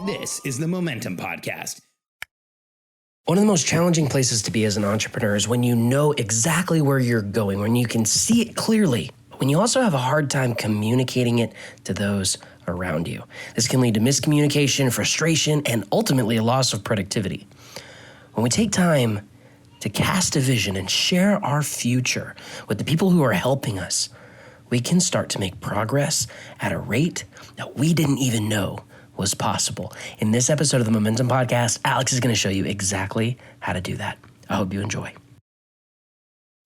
This is the Momentum Podcast. One of the most challenging places to be as an entrepreneur is when you know exactly where you're going, when you can see it clearly, but when you also have a hard time communicating it to those around you. This can lead to miscommunication, frustration, and ultimately a loss of productivity. When we take time to cast a vision and share our future with the people who are helping us, we can start to make progress at a rate that we didn't even know was possible. In this episode of the Momentum Podcast, Alex is going to show you exactly how to do that. I hope you enjoy.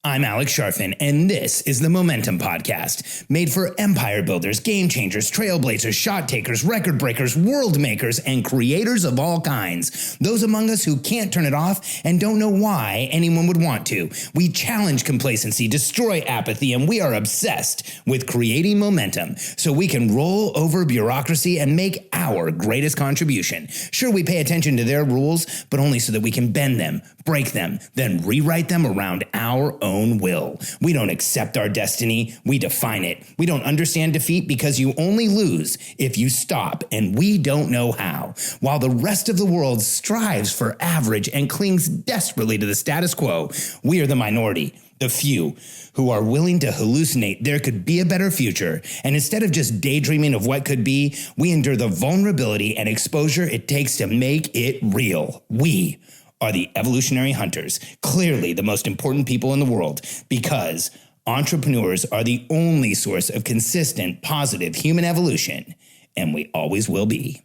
I'm Alex Sharfin, and this is the Momentum Podcast, made for empire builders, game changers, trailblazers, shot takers, record breakers, world makers, and creators of all kinds. Those among us who can't turn it off and don't know why anyone would want to. We challenge complacency, destroy apathy, and we are obsessed with creating momentum so we can roll over bureaucracy and make our greatest contribution. Sure, we pay attention to their rules, but only so that we can bend them, break them, then rewrite them around our own will. We don't accept our destiny, we define it. We don't understand defeat because you only lose if you stop, and we don't know how. While the rest of the world strives for average and clings desperately to the status quo, we are the minority, the few, who are willing to hallucinate there could be a better future. And instead of just daydreaming of what could be, we endure the vulnerability and exposure it takes to make it real. We are the evolutionary hunters, clearly the most important people in the world, because entrepreneurs are the only source of consistent, positive human evolution, and we always will be.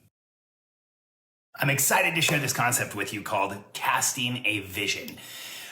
I'm excited to share this concept with you called casting a vision.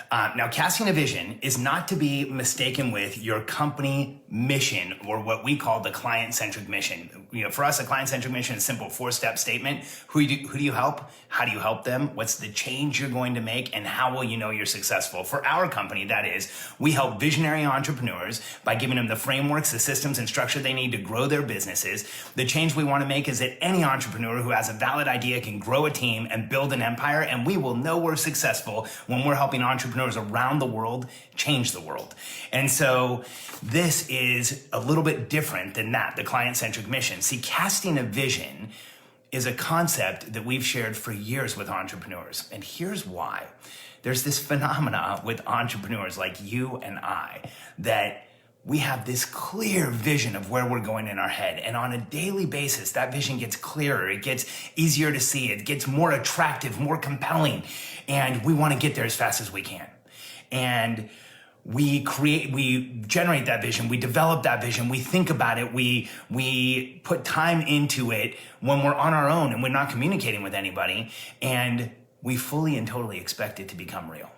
Now, casting a vision is not to be mistaken with your company mission, or what we call the client-centric mission. You know, for us, a client-centric mission is a simple 4-step statement. Who do you help? How do you help them? What's the change you're going to make? And how will you know you're successful? For our company, that is, we help visionary entrepreneurs by giving them the frameworks, the systems, and structure they need to grow their businesses. The change we want to make is that any entrepreneur who has a valid idea can grow a team and build an empire, and we will know we're successful when we're helping entrepreneurs around the world change the world. And so this is a little bit different than that, the client-centric mission. See, casting a vision is a concept that we've shared for years with entrepreneurs. And here's why. There's this phenomena with entrepreneurs like you and I that we have this clear vision of where we're going in our head. And on a daily basis, that vision gets clearer. It gets easier to see. It gets more attractive, more compelling. And we want to get there as fast as we can. And we generate that vision, we develop that vision, we think about it, we put time into it when we're on our own and we're not communicating with anybody, and we fully and totally expect it to become real.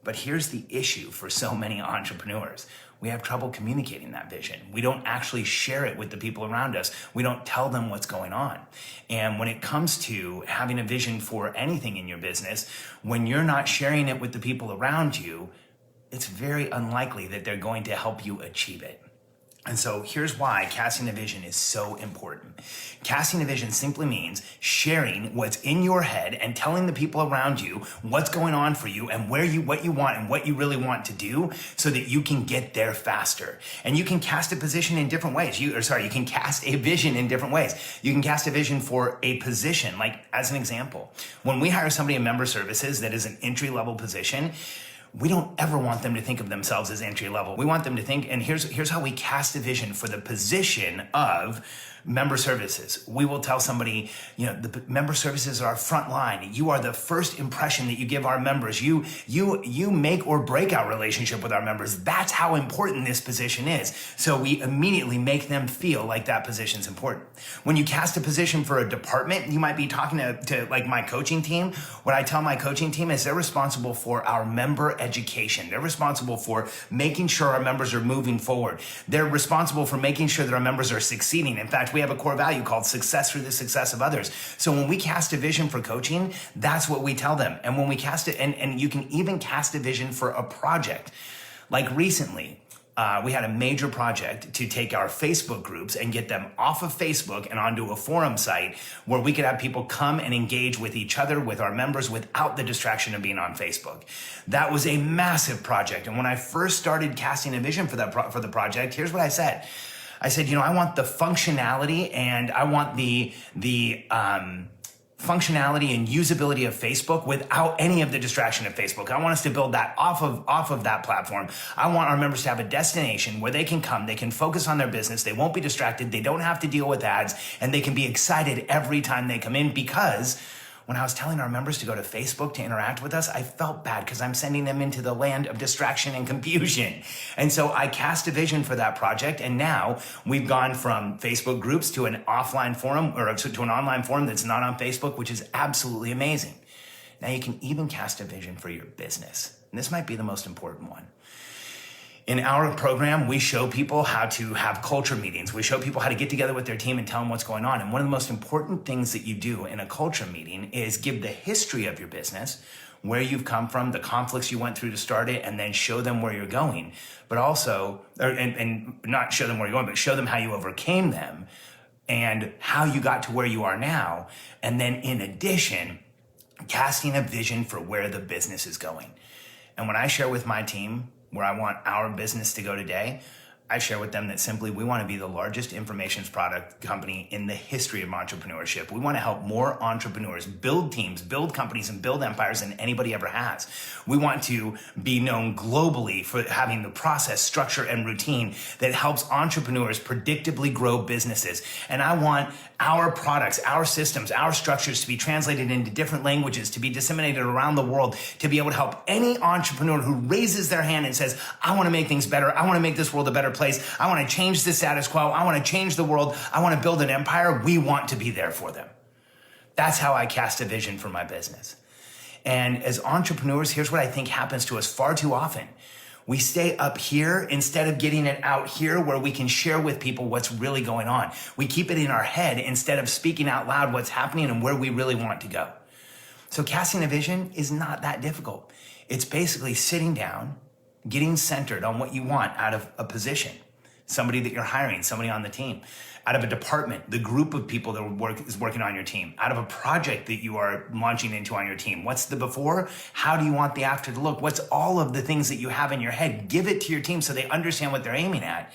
But here's the issue for so many entrepreneurs. We have trouble communicating that vision. We don't actually share it with the people around us. We don't tell them what's going on. And when it comes to having a vision for anything in your business, when you're not sharing it with the people around you, it's very unlikely that they're going to help you achieve it. And so here's why casting a vision is so important. Casting a vision simply means sharing what's in your head and telling the people around you what's going on for you and what you want and what you really want to do so that you can get there faster. And you can cast a position in different ways. You can cast a vision in different ways. You can cast a vision for a position. Like, as an example, when we hire somebody in member services that is an entry-level position, we don't ever want them to think of themselves as entry level. We want them to think, and here's how we cast a vision for the position of member services. We will tell somebody, the member services are our front line. You are the first impression that you give our members. You make or break our relationship with our members. That's how important this position is. So we immediately make them feel like that position's important. When you cast a position for a department, you might be talking to like my coaching team. What I tell my coaching team is they're responsible for our member education. They're responsible for making sure our members are moving forward. They're responsible for making sure that our members are succeeding. In fact, we have a core value called success through the success of others. So when we cast a vision for coaching, that's what we tell them. And when we cast it, and you can even cast a vision for a project. Like recently, we had a major project to take our Facebook groups and get them off of Facebook and onto a forum site where we could have people come and engage with each other, with our members, without the distraction of being on Facebook. That was a massive project. And when I first started casting a vision for the project, here's what I said. I said, I want the functionality and I want the functionality and usability of Facebook without any of the distraction of Facebook. I want us to build that off of that platform. I want our members to have a destination where they can come, they can focus on their business, they won't be distracted, they don't have to deal with ads, and they can be excited every time they come in. Because when I was telling our members to go to Facebook to interact with us, I felt bad because I'm sending them into the land of distraction and confusion. And so I cast a vision for that project. And now we've gone from Facebook groups to an offline forum, or to an online forum that's not on Facebook, which is absolutely amazing. Now you can even cast a vision for your business. And this might be the most important one. In our program, we show people how to have culture meetings. We show people how to get together with their team and tell them what's going on. And one of the most important things that you do in a culture meeting is give the history of your business, where you've come from, the conflicts you went through to start it, and then show them where you're going. But also, and not show them where you're going, but show them how you overcame them and how you got to where you are now. And then in addition, casting a vision for where the business is going. And when I share with my team where I want our business to go today, I share with them that simply we want to be the largest information product company in the history of entrepreneurship. We want to help more entrepreneurs build teams, build companies, and build empires than anybody ever has. We want to be known globally for having the process, structure, and routine that helps entrepreneurs predictably grow businesses. And I want our products, our systems, our structures to be translated into different languages, to be disseminated around the world, to be able to help any entrepreneur who raises their hand and says, I want to make things better. I want to make this world a better place. I want to change the status quo. I want to change the world. I want to build an empire. We want to be there for them. That's how I cast a vision for my business. And as entrepreneurs, here's what I think happens to us far too often. We stay up here instead of getting it out here where we can share with people what's really going on. We keep it in our head instead of speaking out loud what's happening and where we really want to go. So casting a vision is not that difficult. It's basically sitting down, getting centered on what you want out of a position, somebody that you're hiring, somebody on the team, out of a department, the group of people that is working on your team, out of a project that you are launching into on your team. What's the before? How do you want the after to look? What's all of the things that you have in your head? Give it to your team so they understand what they're aiming at.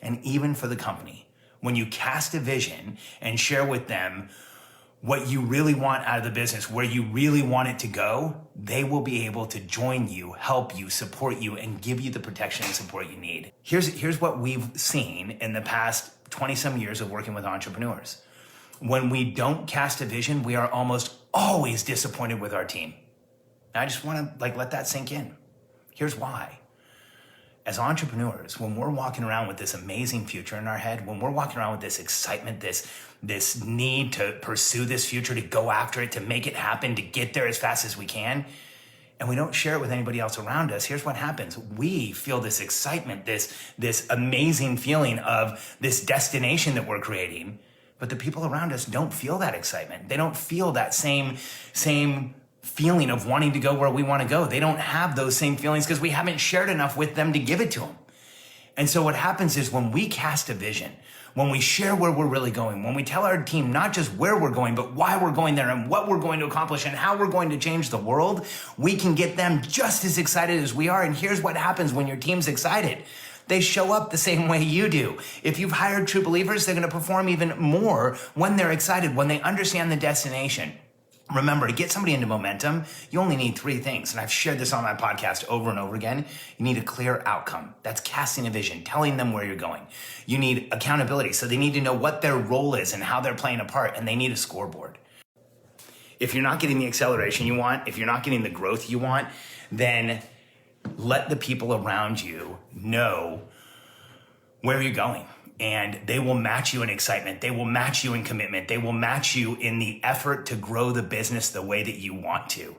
And even for the company, when you cast a vision and share with them what you really want out of the business, where you really want it to go, they will be able to join you, help you, support you, and give you the protection and support you need. Here's what we've seen in the past 20 some years of working with entrepreneurs. When we don't cast a vision, we are almost always disappointed with our team. And I just want to let that sink in. Here's why. As entrepreneurs, when we're walking around with this amazing future in our head, when we're walking around with this excitement, this need to pursue this future, to go after it, to make it happen, to get there as fast as we can, and we don't share it with anybody else around us, here's what happens. We feel this excitement, this amazing feeling of this destination that we're creating, but the people around us don't feel that excitement. They don't feel that same feeling of wanting to go where we want to go. They don't have those same feelings because we haven't shared enough with them to give it to them. And so what happens is when we cast a vision, when we share where we're really going, when we tell our team not just where we're going, but why we're going there and what we're going to accomplish and how we're going to change the world, we can get them just as excited as we are. And here's what happens when your team's excited. They show up the same way you do. If you've hired true believers, they're going to perform even more when they're excited, when they understand the destination. Remember, to get somebody into momentum, you only need 3 things. And I've shared this on my podcast over and over again. You need a clear outcome. That's casting a vision, telling them where you're going. You need accountability. So they need to know what their role is and how they're playing a part. And they need a scoreboard. If you're not getting the acceleration you want, if you're not getting the growth you want, then let the people around you know where you're going. And they will match you in excitement. They will match you in commitment. They will match you in the effort to grow the business the way that you want to.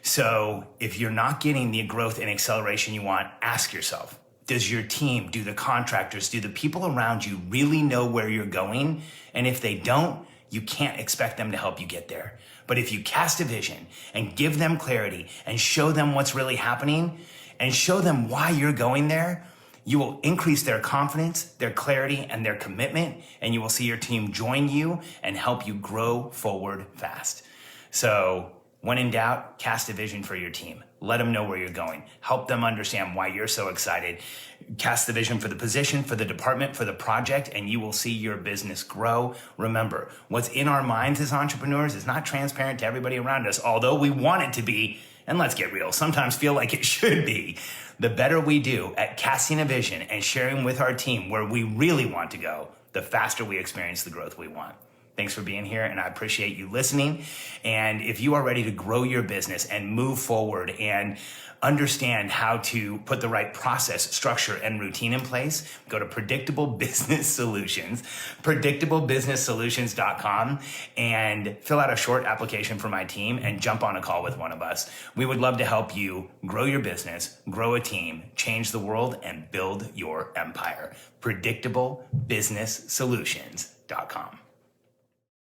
So if you're not getting the growth and acceleration you want, ask yourself, does your team, do the contractors, do the people around you really know where you're going? And if they don't, you can't expect them to help you get there. But if you cast a vision and give them clarity and show them what's really happening and show them why you're going there, you will increase their confidence, their clarity, and their commitment, and you will see your team join you and help you grow forward fast. So When in doubt, cast a vision for your team. Let them know where you're going. Help them understand why you're so excited. Cast the vision for the position, for the department, for the project, and you will see your business grow. Remember, what's in our minds as entrepreneurs is not transparent to everybody around us, although we want it to be, and let's get real, sometimes feel like it should be. The better we do at casting a vision and sharing with our team where we really want to go, the faster we experience the growth we want. Thanks for being here, and I appreciate you listening. And if you are ready to grow your business and move forward and understand how to put the right process, structure, and routine in place, go to Predictable Business Solutions, predictablebusinesssolutions.com, and fill out a short application for my team and jump on a call with one of us. We would love to help you grow your business, grow a team, change the world, and build your empire. Predictablebusinesssolutions.com.